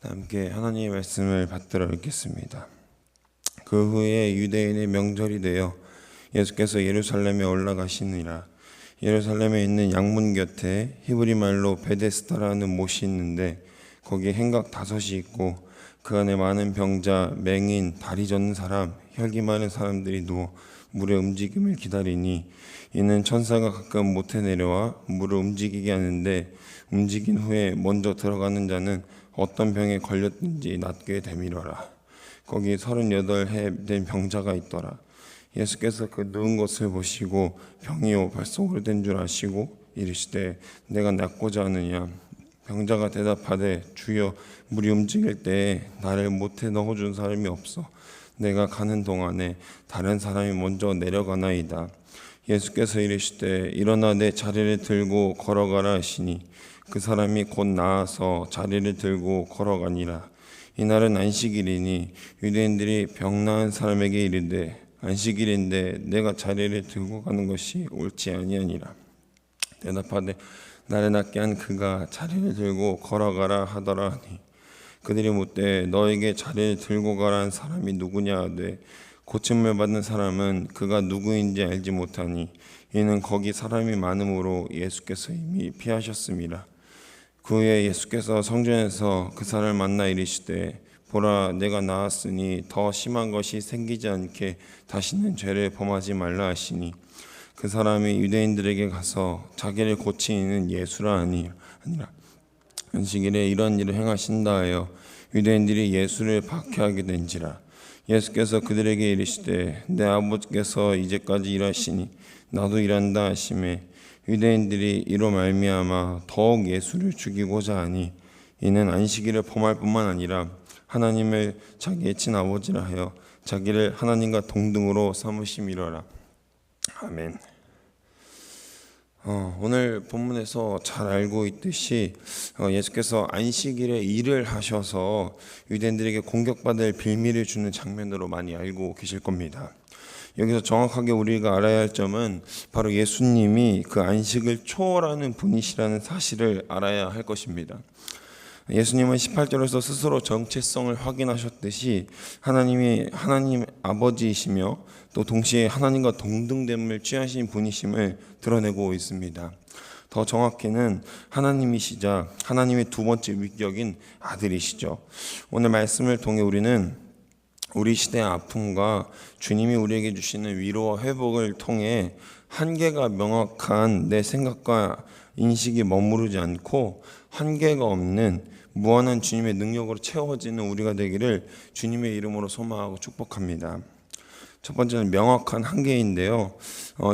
함께 하나님의 말씀을 받들어 읽겠습니다. 그 후에 유대인의 명절이 되어 예수께서 예루살렘에 올라가시니라. 예루살렘에 있는 양문 곁에 히브리 말로 베데스다라는 못이 있는데 거기에 행각 5이 있고 그 안에 많은 병자, 맹인, 다리 젖는 사람, 혈기 많은 사람들이 누워 물의 움직임을 기다리니 이는 천사가 가끔 못에 내려와 물을 움직이게 하는데 움직인 후에 먼저 들어가는 자는 어떤 병에 걸렸든지 낫게 되밀어라. 거기 38해 된 병자가 있더라. 예수께서 그 누운 것을 보시고 병이 벌써 오래된 줄 아시고 이르시되 내가 낫고자 하느냐. 병자가 대답하되 주여 물이 움직일 때에 나를 못에 넣어준 사람이 없어 내가 가는 동안에 다른 사람이 먼저 내려가나이다. 예수께서 이르시되 일어나 내 자리를 들고 걸어가라 하시니 그 사람이 곧 나아서 자리를 들고 걸어가니라. 이날은 안식일이니 유대인들이 병 나은 사람에게 이르되 안식일인데 내가 자리를 들고 가는 것이 옳지 아니하니라. 대답하되 나를 낫게 한 그가 자리를 들고 걸어가라 하더라 하니 그들이 묻되 너에게 자리를 들고 가라는 사람이 누구냐 하되 고침을 받는 사람은 그가 누구인지 알지 못하니 이는 거기 사람이 많음으로 예수께서 이미 피하셨습니다. 그 후에 예수께서 성전에서 그 사람을 만나 이르시되 보라 내가 나았으니 더 심한 것이 생기지 않게 다시는 죄를 범하지 말라 하시니 그 사람이 유대인들에게 가서 자기를 고치는 예수라 아니라 안식일에 이런 일을 행하신다 하여 유대인들이 예수를 박해하게 된지라. 예수께서 그들에게 이르시되 내 아버지께서 이제까지 일하시니 나도 일한다 하시매 유대인들이 이로 말미암아 더욱 예수를 죽이고자 하니 이는 안식일을 범할 뿐만 아니라 하나님을 자기의 친아버지라 하여 자기를 하나님과 동등으로 삼으심이로라. 아멘. 오늘 본문에서 잘 알고 있듯이 예수께서 안식일에 일을 하셔서 유대인들에게 공격받을 빌미를 주는 장면으로 많이 알고 계실 겁니다. 여기서 정확하게 우리가 알아야 할 점은 바로 예수님이 그 안식을 초월하는 분이시라는 사실을 알아야 할 것입니다. 예수님은 18절에서 스스로 정체성을 확인하셨듯이 하나님 아버지이시며 또 동시에 하나님과 동등됨을 취하신 분이심을 드러내고 있습니다. 더 정확히는 하나님이시자 하나님의 두 번째 위격인 아들이시죠. 오늘 말씀을 통해 우리는 우리 시대의 아픔과 주님이 우리에게 주시는 위로와 회복을 통해 한계가 명확한 내 생각과 인식이 머무르지 않고 한계가 없는 무한한 주님의 능력으로 채워지는 우리가 되기를 주님의 이름으로 소망하고 축복합니다. 첫 번째는 명확한 한계인데요.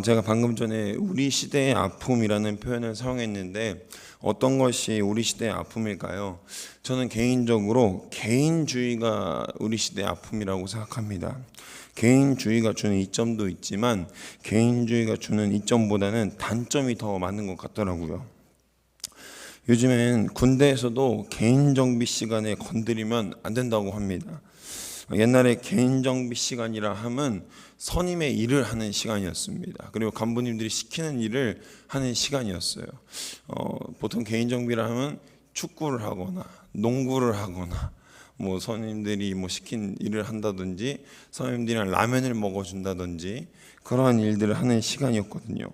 제가 방금 전에 우리 시대의 아픔이라는 표현을 사용했는데 어떤 것이 우리 시대의 아픔일까요? 저는 개인적으로 개인주의가 우리 시대의 아픔이라고 생각합니다. 개인주의가 주는 이점도 있지만 개인주의가 주는 이점보다는 단점이 더 많은 것 같더라고요. 요즘엔 군대에서도 개인정비 시간에 건드리면 안 된다고 합니다. 옛날에 개인정비 시간이라 하면 선임의 일을 하는 시간이었습니다. 그리고 간부님들이 시키는 일을 하는 시간이었어요. 보통 개인정비라 하면 축구를 하거나 농구를 하거나 선임들이 시킨 일을 한다든지 선임들이랑 라면을 먹어준다든지 그러한 일들을 하는 시간이었거든요.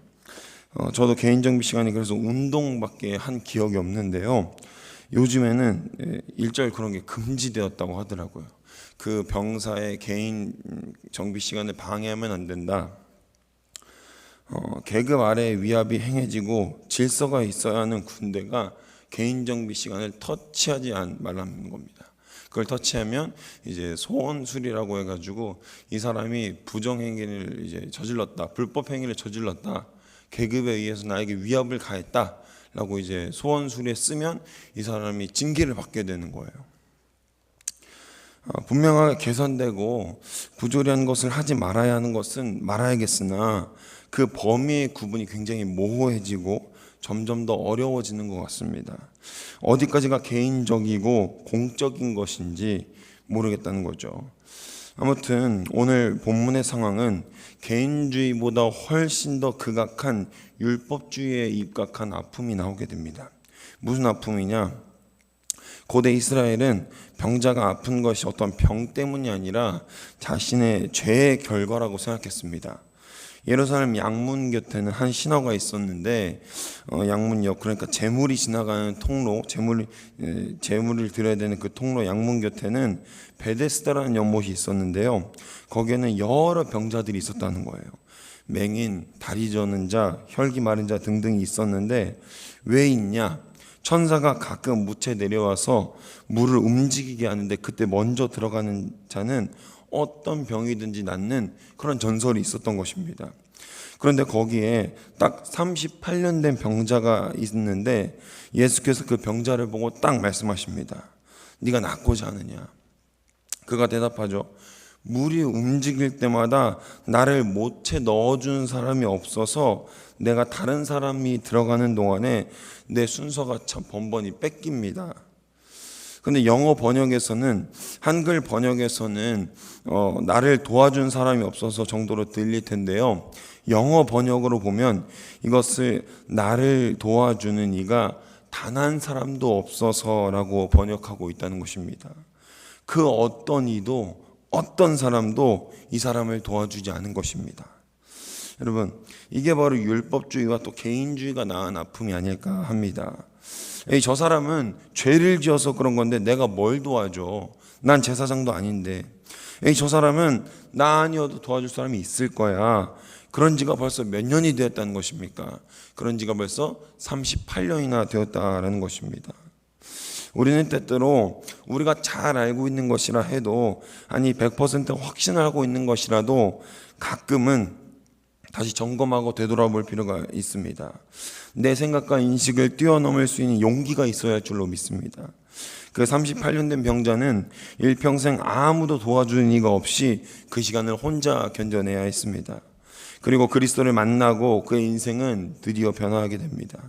저도 개인정비 시간이 그래서 운동밖에 한 기억이 없는데요. 요즘에는 일절 그런 게 금지되었다고 하더라고요. 그 병사의 개인 정비 시간을 방해하면 안 된다. 계급 아래 위압이 행해지고 질서가 있어야 하는 군대가 개인 정비 시간을 터치하지 말라는 겁니다. 그걸 터치하면 이제 소원술이라고 해가지고 이 사람이 부정행위를 이제 저질렀다, 불법 행위를 저질렀다, 계급에 의해서 나에게 위협을 가했다라고 이제 소원술에 쓰면 이 사람이 징계를 받게 되는 거예요. 분명하게 개선되고 부조리한 것을 하지 말아야 하는 것은 말아야겠으나 그 범위의 구분이 굉장히 모호해지고 점점 더 어려워지는 것 같습니다. 어디까지가 개인적이고 공적인 것인지 모르겠다는 거죠. 아무튼 오늘 본문의 상황은 개인주의보다 훨씬 더 극악한 율법주의에 입각한 아픔이 나오게 됩니다. 무슨 아픔이냐? 고대 이스라엘은 병자가 아픈 것이 어떤 병 때문이 아니라 자신의 죄의 결과라고 생각했습니다. 예루살렘 양문 곁에는 한 신화가 있었는데 양문역, 그러니까 재물이 지나가는 통로, 재물을 드려야 되는 그 통로 양문 곁에는 베데스다라는 연못이 있었는데요. 거기에는 여러 병자들이 있었다는 거예요. 맹인, 다리 저는 자, 혈기 마른 자 등등이 있었는데 왜 있냐? 천사가 가끔 무채 내려와서 물을 움직이게 하는데 그때 먼저 들어가는 자는 어떤 병이든지 낫는 그런 전설이 있었던 것입니다. 그런데 거기에 딱 38년 된 병자가 있는데 예수께서 그 병자를 보고 딱 말씀하십니다. 네가 낫고자 하느냐? 그가 대답하죠. 물이 움직일 때마다 나를 못채 넣어준 사람이 없어서 내가 다른 사람이 들어가는 동안에 내 순서가 참 번번이 뺏깁니다. 근데 영어 번역에서는, 한글 번역에서는 나를 도와준 사람이 없어서 정도로 들릴 텐데요. 영어 번역으로 보면 이것을 나를 도와주는 이가 단 한 사람도 없어서라고 번역하고 있다는 것입니다. 그 어떤 이도 어떤 사람도 이 사람을 도와주지 않은 것입니다. 여러분, 이게 바로 율법주의와 또 개인주의가 낳은 아픔이 아닐까 합니다. 저 사람은 죄를 지어서 그런 건데 내가 뭘 도와줘? 난 제사장도 아닌데. 저 사람은 나 아니어도 도와줄 사람이 있을 거야. 그런 지가 벌써 몇 년이 되었다는 것입니까? 그런 지가 벌써 38년이나 되었다라는 것입니다. 우리는 때때로 우리가 잘 알고 있는 것이라 해도, 아니 100% 확신하고 있는 것이라도 가끔은 다시 점검하고 되돌아볼 필요가 있습니다. 내 생각과 인식을 뛰어넘을 수 있는 용기가 있어야 할 줄로 믿습니다. 그 38년 된 병자는 일평생 아무도 도와주는 이가 없이 그 시간을 혼자 견뎌내야 했습니다. 그리고 그리스도를 만나고 그의 인생은 드디어 변화하게 됩니다.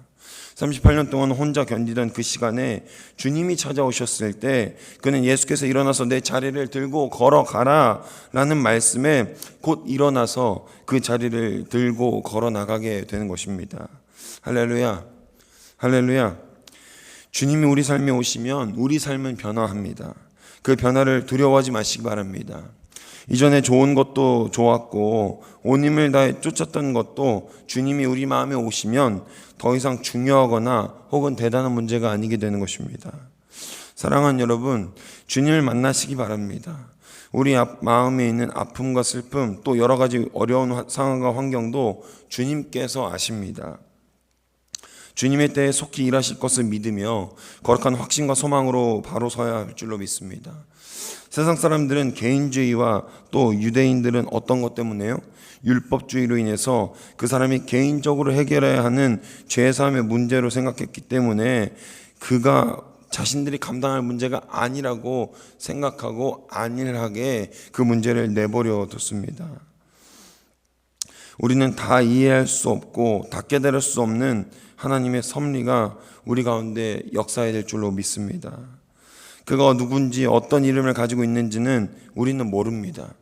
38년 동안 혼자 견디던 그 시간에 주님이 찾아오셨을 때 그는 예수께서 일어나서 내 자리를 들고 걸어가라 라는 말씀에 곧 일어나서 그 자리를 들고 걸어 나가게 되는 것입니다. 할렐루야, 할렐루야. 주님이 우리 삶에 오시면 우리 삶은 변화합니다. 그 변화를 두려워하지 마시기 바랍니다. 이전에 좋은 것도 좋았고 온 힘을 다해 쫓았던 것도 주님이 우리 마음에 오시면 더 이상 중요하거나 혹은 대단한 문제가 아니게 되는 것입니다. 사랑하는 여러분, 주님을 만나시기 바랍니다. 우리 마음에 있는 아픔과 슬픔, 또 여러 가지 어려운 상황과 환경도 주님께서 아십니다. 주님의 때에 속히 일하실 것을 믿으며 거룩한 확신과 소망으로 바로 서야 할 줄로 믿습니다. 세상 사람들은 개인주의와 또 유대인들은 어떤 것 때문에요? 율법주의로 인해서 그 사람이 개인적으로 해결해야 하는 죄사함의 문제로 생각했기 때문에 그가 자신들이 감당할 문제가 아니라고 생각하고 안일하게 그 문제를 내버려 뒀습니다. 우리는 다 이해할 수 없고 다 깨달을 수 없는 하나님의 섭리가 우리 가운데 역사해야 될 줄로 믿습니다. 그가 누군지 어떤 이름을 가지고 있는지는 우리는 모릅니다.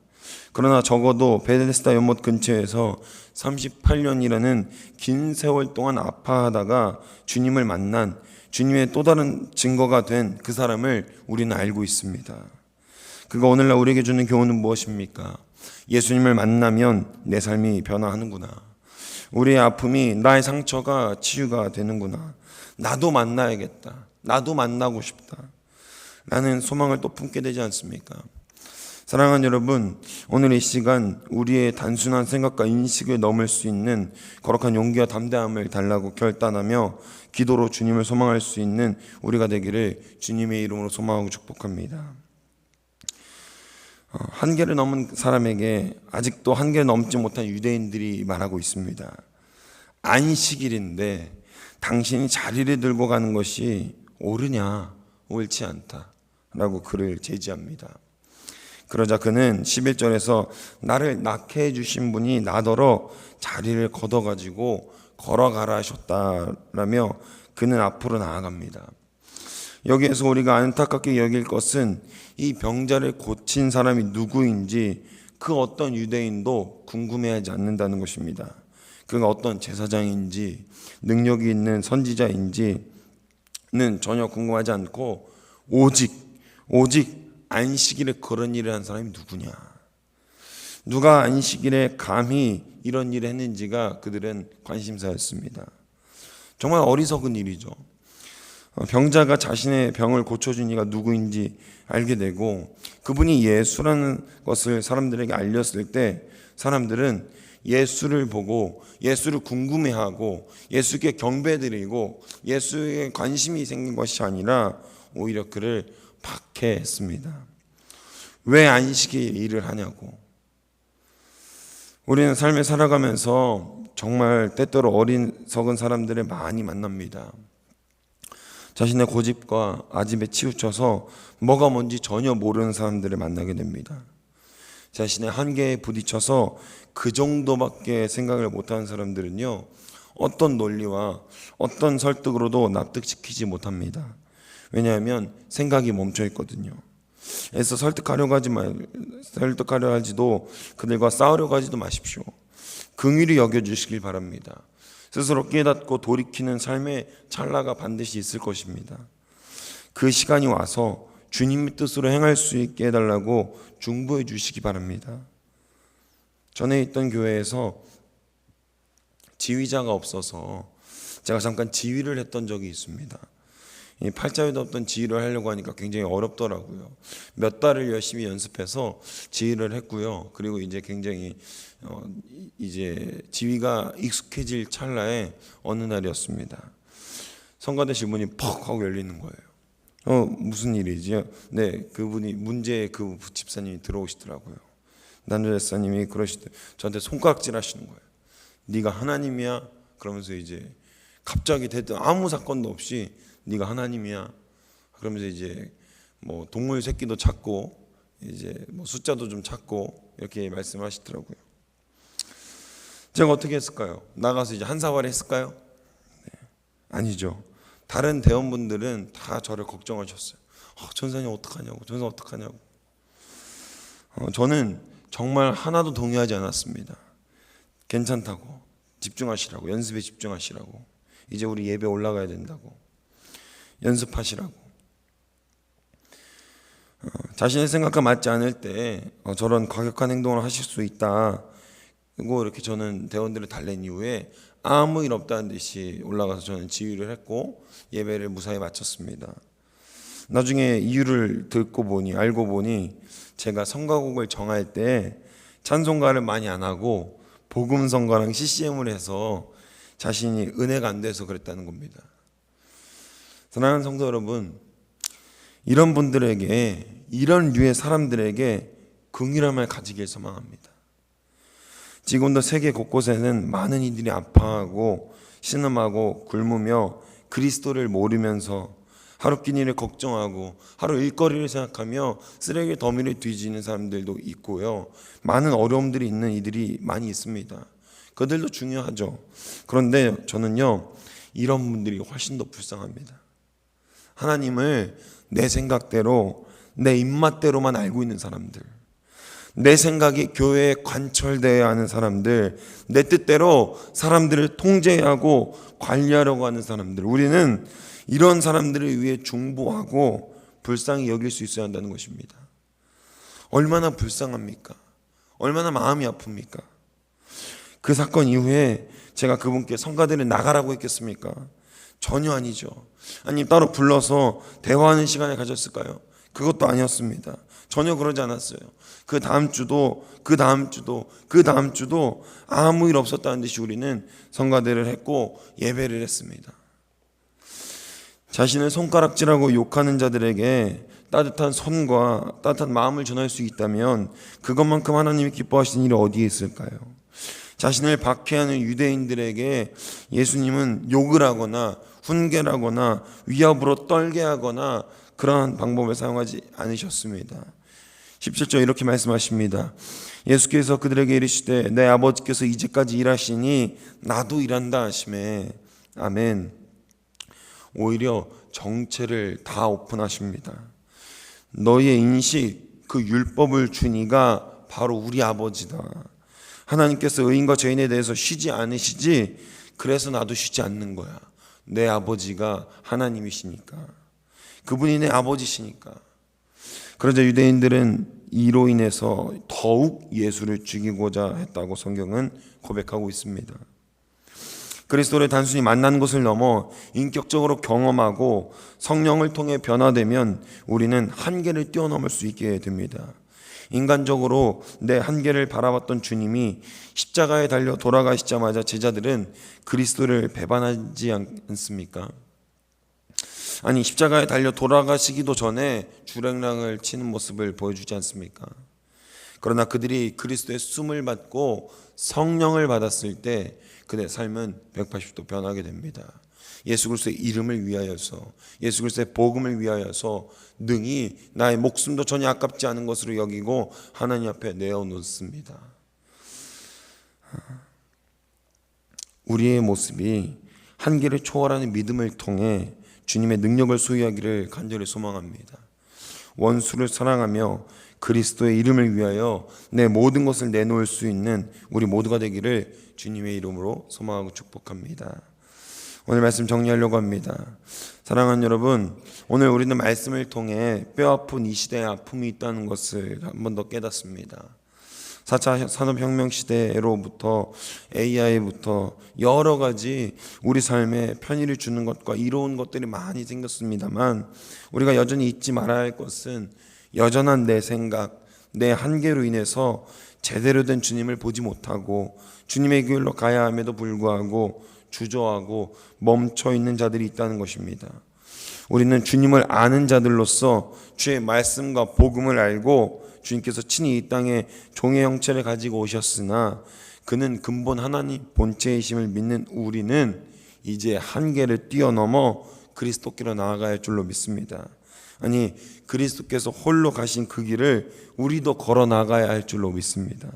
그러나 적어도 베데스다 연못 근처에서 38년이라는 긴 세월 동안 아파하다가 주님을 만난, 주님의 또 다른 증거가 된 그 사람을 우리는 알고 있습니다. 그가 오늘날 우리에게 주는 교훈은 무엇입니까? 예수님을 만나면 내 삶이 변화하는구나. 우리의 아픔이, 나의 상처가 치유가 되는구나. 나도 만나야겠다. 나도 만나고 싶다. 라는 소망을 또 품게 되지 않습니까? 사랑하는 여러분, 오늘 이 시간 우리의 단순한 생각과 인식을 넘을 수 있는 거룩한 용기와 담대함을 달라고 결단하며 기도로 주님을 소망할 수 있는 우리가 되기를 주님의 이름으로 소망하고 축복합니다. 한계를 넘은 사람에게 아직도 한계를 넘지 못한 유대인들이 말하고 있습니다. 안식일인데 당신이 자리를 들고 가는 것이 옳으냐? 옳지 않다 라고 그를 제지합니다. 그러자 그는 11절에서 나를 낳게 해주신 분이 나더러 자리를 걷어가지고 걸어가라 하셨다라며 그는 앞으로 나아갑니다. 여기에서 우리가 안타깝게 여길 것은 이 병자를 고친 사람이 누구인지 그 어떤 유대인도 궁금해하지 않는다는 것입니다. 그가 어떤 제사장인지 능력이 있는 선지자인지는 전혀 궁금하지 않고 오직 안식일에 그런 일을 한 사람이 누구냐? 누가 안식일에 감히 이런 일을 했는지가 그들은 관심사였습니다. 정말 어리석은 일이죠. 병자가 자신의 병을 고쳐준 이가 누구인지 알게 되고 그분이 예수라는 것을 사람들에게 알렸을 때 사람들은 예수를 보고 예수를 궁금해하고 예수께 경배드리고 예수에 관심이 생긴 것이 아니라 오히려 그를 박해했습니다. 왜 안식일 일을 하냐고. 우리는 삶을 살아가면서 정말 때때로 어리석은 사람들을 많이 만납니다. 자신의 고집과 아집에 치우쳐서 뭐가 뭔지 전혀 모르는 사람들을 만나게 됩니다. 자신의 한계에 부딪혀서 그 정도밖에 생각을 못하는 사람들은요, 어떤 논리와 어떤 설득으로도 납득시키지 못합니다. 왜냐하면 생각이 멈춰 있거든요. 애써 설득하려 하지도 그들과 싸우려 하지도 마십시오. 긍휼히 여겨주시길 바랍니다. 스스로 깨닫고 돌이키는 삶의 찰나가 반드시 있을 것입니다. 그 시간이 와서 주님의 뜻으로 행할 수 있게 해달라고 중보해 주시기 바랍니다. 전에 있던 교회에서 지휘자가 없어서 제가 잠깐 지휘를 했던 적이 있습니다. 이 팔자에도 없던 지휘를 하려고 하니까 굉장히 어렵더라고요. 몇 달을 열심히 연습해서 지휘를 했고요. 그리고 이제 굉장히 이제 지휘가 익숙해질 찰나에 어느 날이었습니다. 성가대실 문이 퍽 하고 열리는 거예요. 무슨 일이지요? 네, 그분이 문제의 그 집사님이 들어오시더라고요. 남자집사님이 저한테 손가락질 하시는 거예요. 네가 하나님이야? 그러면서 이제 갑자기 대뜸 아무 사건도 없이 네가 하나님이야? 그러면서 이제 뭐 동물 새끼도 찾고 이제 뭐 숫자도 좀 찾고 이렇게 말씀하시더라고요. 제가 어떻게 했을까요? 나가서 이제 한사발을 했을까요? 네. 아니죠. 다른 대원분들은 다 저를 걱정하셨어요. 전사님 어떡하냐고, 전사 어떡하냐고. 저는 정말 하나도 동의하지 않았습니다. 괜찮다고, 집중하시라고, 연습에 집중하시라고, 이제 우리 예배 올라가야 된다고, 연습하시라고. 자신의 생각과 맞지 않을 때 저런 과격한 행동을 하실 수 있다. 그리고 이렇게 저는 대원들을 달랜 이후에 아무 일 없다는 듯이 올라가서 저는 지휘를 했고 예배를 무사히 마쳤습니다. 나중에 이유를 알고 보니 제가 성가곡을 정할 때 찬송가를 많이 안 하고 복음성가랑 CCM을 해서 자신이 은혜가 안 돼서 그랬다는 겁니다. 사랑하는 성도 여러분, 이런 분들에게, 이런 류의 사람들에게 긍휼함을 가지길 소망합니다. 지금도 세계 곳곳에는 많은 이들이 아파하고 신음하고 굶으며 그리스도를 모르면서 하루 끼니를 걱정하고 하루 일거리를 생각하며 쓰레기 더미를 뒤지는 사람들도 있고요. 많은 어려움들이 있는 이들이 많이 있습니다. 그들도 중요하죠. 그런데 저는요, 이런 분들이 훨씬 더 불쌍합니다. 하나님을 내 생각대로, 내 입맛대로만 알고 있는 사람들, 내 생각이 교회에 관철되어야 하는 사람들, 내 뜻대로 사람들을 통제하고 관리하려고 하는 사람들, 우리는 이런 사람들을 위해 중보하고 불쌍히 여길 수 있어야 한다는 것입니다. 얼마나 불쌍합니까? 얼마나 마음이 아픕니까? 그 사건 이후에 제가 그분께 성가대를 나가라고 했겠습니까? 전혀 아니죠. 아니, 따로 불러서 대화하는 시간을 가졌을까요? 그것도 아니었습니다. 전혀 그러지 않았어요. 그 다음 주도 아무 일 없었다는 듯이 우리는 성가대를 했고 예배를 했습니다. 자신을 손가락질하고 욕하는 자들에게 따뜻한 손과 따뜻한 마음을 전할 수 있다면 그것만큼 하나님이 기뻐하시는 일이 어디에 있을까요? 자신을 박해하는 유대인들에게 예수님은 욕을 하거나 훈계하거나 위협으로 떨게 하거나 그러한 방법을 사용하지 않으셨습니다. 17절 이렇게 말씀하십니다. 예수께서 그들에게 이르시되 내 아버지께서 이제까지 일하시니 나도 일한다 하시매. 아멘. 오히려 정체를 다 오픈하십니다. 너희의 인식, 그 율법을 준 이가 바로 우리 아버지다. 하나님께서 의인과 죄인에 대해서 쉬지 않으시지, 그래서 나도 쉬지 않는 거야. 내 아버지가 하나님이시니까. 그분이 내 아버지시니까. 그러자 유대인들은 이로 인해서 더욱 예수를 죽이고자 했다고 성경은 고백하고 있습니다. 그리스도를 단순히 만나는 것을 넘어 인격적으로 경험하고 성령을 통해 변화되면 우리는 한계를 뛰어넘을 수 있게 됩니다. 인간적으로 내 한계를 바라봤던 주님이 십자가에 달려 돌아가시자마자 제자들은 그리스도를 배반하지 않습니까? 아니, 십자가에 달려 돌아가시기도 전에 주랭랑을 치는 모습을 보여주지 않습니까? 그러나 그들이 그리스도의 숨을 받고 성령을 받았을 때 그들의 삶은 180도 변하게 됩니다. 예수 그리스도의 이름을 위하여서, 예수 그리스도의 복음을 위하여서 능히 나의 목숨도 전혀 아깝지 않은 것으로 여기고 하나님 앞에 내어놓습니다. 우리의 모습이 한계를 초월하는 믿음을 통해 주님의 능력을 소유하기를 간절히 소망합니다. 원수를 사랑하며 그리스도의 이름을 위하여 내 모든 것을 내놓을 수 있는 우리 모두가 되기를 주님의 이름으로 소망하고 축복합니다. 오늘 말씀 정리하려고 합니다. 사랑하는 여러분, 오늘 우리는 말씀을 통해 뼈아픈 이 시대에 아픔이 있다는 것을 한 번 더 깨닫습니다. 4차 산업혁명 시대로부터 AI부터 여러 가지 우리 삶에 편의를 주는 것과 이로운 것들이 많이 생겼습니다만 우리가 여전히 잊지 말아야 할 것은 여전한 내 생각, 내 한계로 인해서 제대로 된 주님을 보지 못하고 주님의 길로 가야 함에도 불구하고 주저하고 멈춰 있는 자들이 있다는 것입니다. 우리는 주님을 아는 자들로서 주의 말씀과 복음을 알고 주님께서 친히 이 땅에 종의 형체를 가지고 오셨으나 그는 근본 하나님 본체이심을 믿는 우리는 이제 한계를 뛰어넘어 그리스도께로 나아가야 할 줄로 믿습니다. 아니, 그리스도께서 홀로 가신 그 길을 우리도 걸어 나가야 할 줄로 믿습니다.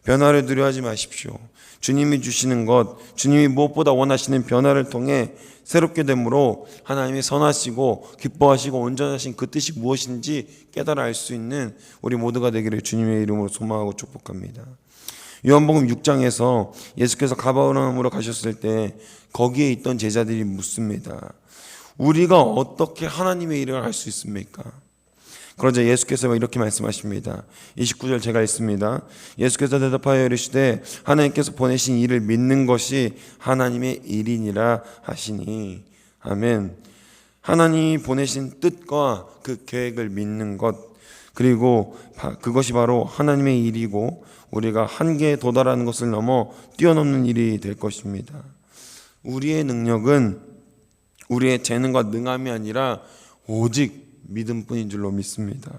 변화를 두려워하지 마십시오. 주님이 주시는 것, 주님이 무엇보다 원하시는 변화를 통해 새롭게 됨으로 하나님이 선하시고 기뻐하시고 온전하신 그 뜻이 무엇인지 깨달아 알 수 있는 우리 모두가 되기를 주님의 이름으로 소망하고 축복합니다. 요한복음 6장에서 예수께서 가버나움으로 가셨을 때 거기에 있던 제자들이 묻습니다. 우리가 어떻게 하나님의 일을 할 수 있습니까? 그러자 예수께서 이렇게 말씀하십니다. 29절 제가 읽습니다. 예수께서 대답하여 이르시되 하나님께서 보내신 이를 믿는 것이 하나님의 일이니라 하시니. 아멘. 하나님이 보내신 뜻과 그 계획을 믿는 것, 그리고 그것이 바로 하나님의 일이고 우리가 한계에 도달하는 것을 넘어 뛰어넘는 일이 될 것입니다. 우리의 능력은 우리의 재능과 능함이 아니라 오직 믿음뿐인 줄로 믿습니다.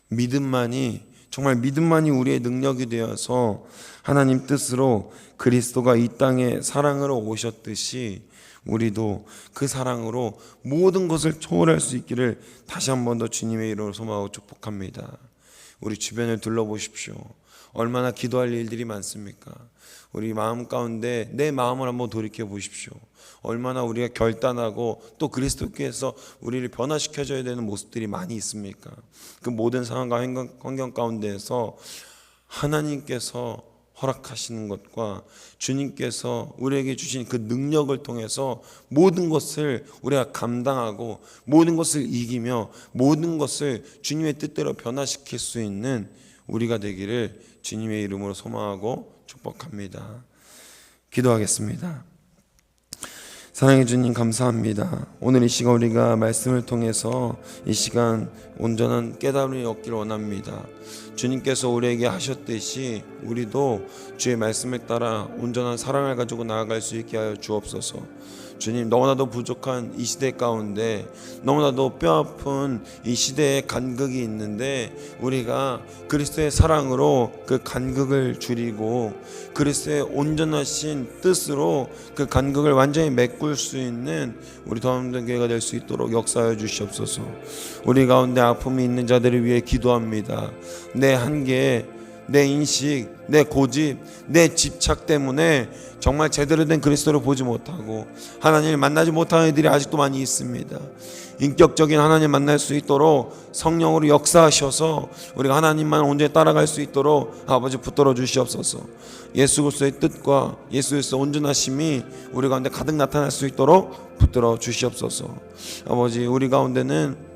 믿음만이, 정말 믿음만이 우리의 능력이 되어서 하나님 뜻으로 그리스도가 이 땅에 사랑으로 오셨듯이 우리도 그 사랑으로 모든 것을 초월할 수 있기를 다시 한 번 더 주님의 이름으로 소망하고 축복합니다. 우리 주변을 둘러보십시오. 얼마나 기도할 일들이 많습니까? 우리 마음 가운데 내 마음을 한번 돌이켜 보십시오. 얼마나 우리가 결단하고 또 그리스도께서 우리를 변화시켜줘야 되는 모습들이 많이 있습니까? 그 모든 상황과 환경 가운데에서 하나님께서 허락하시는 것과 주님께서 우리에게 주신 그 능력을 통해서 모든 것을 우리가 감당하고 모든 것을 이기며 모든 것을 주님의 뜻대로 변화시킬 수 있는 우리가 되기를 주님의 이름으로 소망하고 축복합니다. 기도하겠습니다. 사랑해 주님 감사합니다. 오늘 이 시간 우리가 말씀을 통해서 이 시간 온전한 깨달음이 얻기를 원합니다. 주님께서 우리에게 하셨듯이 우리도 주의 말씀을 따라 온전한 사랑을 가지고 나아갈 수 있게 하여 주옵소서. 주님, 너무나도 부족한 이 시대 가운데 너무나도 뼈아픈 이 시대에 간극이 있는데 우리가 그리스도의 사랑으로 그 간극을 줄이고 그리스도의 온전하신 뜻으로 그 간극을 완전히 메꿀 수 있는 우리 더없는 교회가 될 수 있도록 역사하여 주시옵소서. 우리 가운데 아픔이 있는 자들을 위해 기도합니다. 내 한계에 내 인식, 내 고집, 내 집착 때문에 정말 제대로 된 그리스도를 보지 못하고 하나님을 만나지 못하는 이들이 아직도 많이 있습니다. 인격적인 하나님 만날 수 있도록 성령으로 역사하셔서 우리가 하나님만 온전히 따라갈 수 있도록 아버지 붙들어 주시옵소서. 예수 그리스도의 뜻과 예수 그리스도의 온전하심이 우리 가운데 가득 나타날 수 있도록 붙들어 주시옵소서. 아버지, 우리 가운데는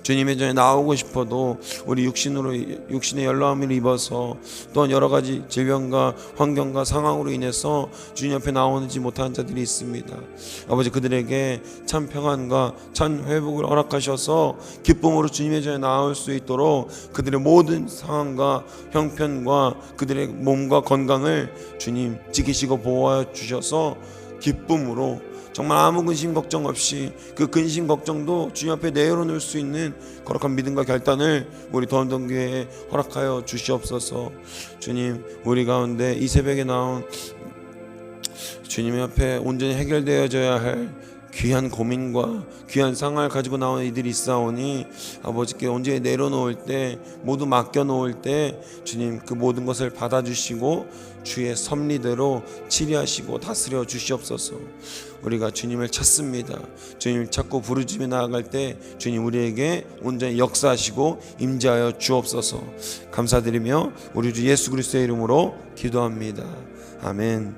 주님의 전에 나오고 싶어도 우리 육신의 연로함을 입어서 또한 여러 가지 질병과 환경과 상황으로 인해서 주님 옆에 나오지 못한 자들이 있습니다. 아버지, 그들에게 참 평안과 참 회복을 허락하셔서 기쁨으로 주님의 전에 나올 수 있도록 그들의 모든 상황과 형편과 그들의 몸과 건강을 주님 지키시고 보호하여 주셔서 기쁨으로 정말 아무 근심 걱정 없이 그 근심 걱정도 주님 앞에 내려놓을 수 있는 거룩한 믿음과 결단을 우리 더운동교회에 허락하여 주시옵소서. 주님, 우리 가운데 이 새벽에 나온 주님 앞에 온전히 해결되어져야 할 귀한 고민과 귀한 상황을 가지고 나온 이들이 있사오니 아버지께 온전히 내려놓을 때, 모두 맡겨놓을 때 주님 그 모든 것을 받아주시고 주의 섭리대로 치리하시고 다스려 주시옵소서. 우리가 주님을 찾습니다. 주님을 찾고 부르짖으며 나아갈 때 주님 우리에게 온전히 역사하시고 임재하여 주옵소서. 감사드리며 우리 주 예수 그리스도의 이름으로 기도합니다. 아멘.